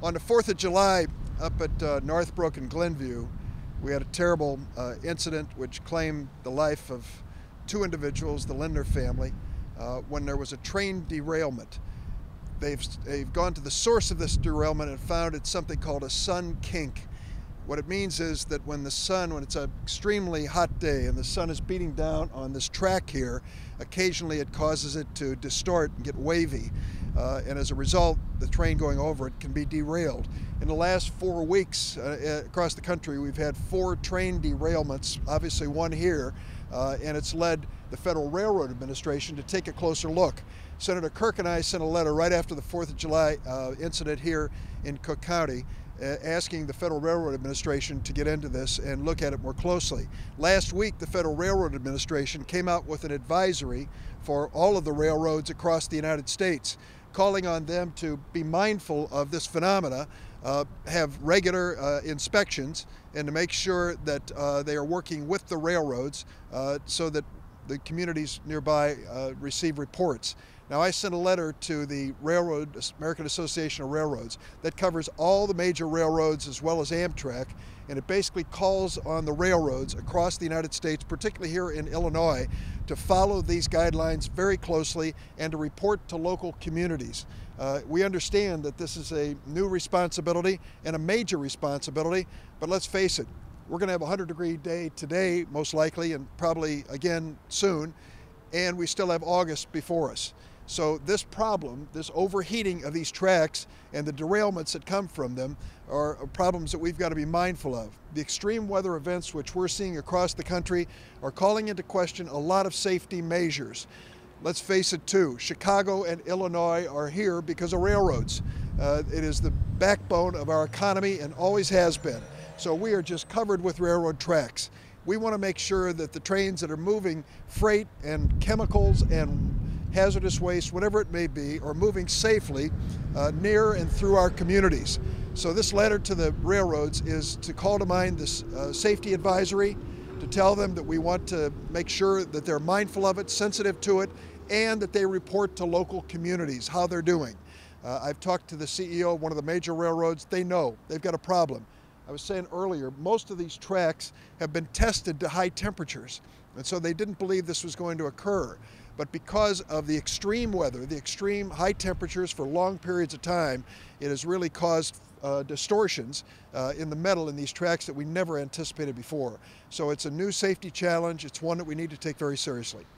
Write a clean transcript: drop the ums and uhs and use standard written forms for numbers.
On the 4th of July, up at Northbrook and Glenview, we had a terrible incident which claimed the life of two individuals, the Lindner family, when there was a train derailment. They've gone to the source of this derailment and found it's something called a sun kink. What it means is that when it's an extremely hot day and the sun is beating down on this track here, occasionally it causes it to distort and get wavy. And as a result, the train going over it can be derailed. In the last 4 weeks across the country, we've had 4 train derailments, obviously one here, and it's led the Federal Railroad Administration to take a closer look. Senator Kirk and I sent a letter right after the 4th of July incident here in Cook County, asking the Federal Railroad Administration to get into this and look at it more closely. Last week, the Federal Railroad Administration came out with an advisory for all of the railroads across the United States, calling on them to be mindful of this phenomena, have regular inspections, and to make sure that they are working with the railroads so that the communities nearby receive reports. Now, I sent a letter to the American Association of Railroads that covers all the major railroads as well as Amtrak, and it basically calls on the railroads across the United States, particularly here in Illinois, to follow these guidelines very closely and to report to local communities. We understand that this is a new responsibility and a major responsibility, but let's face it, we're going to have a 100-degree day today, most likely, and probably again soon, and we still have August before us. So this problem, this overheating of these tracks and the derailments that come from them are problems that we've got to be mindful of. The extreme weather events which we're seeing across the country are calling into question a lot of safety measures. Let's face it too, Chicago and Illinois are here because of railroads. It is the backbone of our economy and always has been. So we are just covered with railroad tracks. We want to make sure that the trains that are moving freight and chemicals and hazardous waste, whatever it may be, are moving safely near and through our communities. So this letter to the railroads is to call to mind this safety advisory, to tell them that we want to make sure that they're mindful of it, sensitive to it, and that they report to local communities how they're doing. I've talked to the CEO of one of the major railroads. They know they've got a problem. I was saying earlier, most of these tracks have been tested to high temperatures, and so they didn't believe this was going to occur. But because of the extreme weather, the extreme high temperatures for long periods of time, it has really caused distortions in the metal in these tracks that we never anticipated before. So it's a new safety challenge. It's one that we need to take very seriously.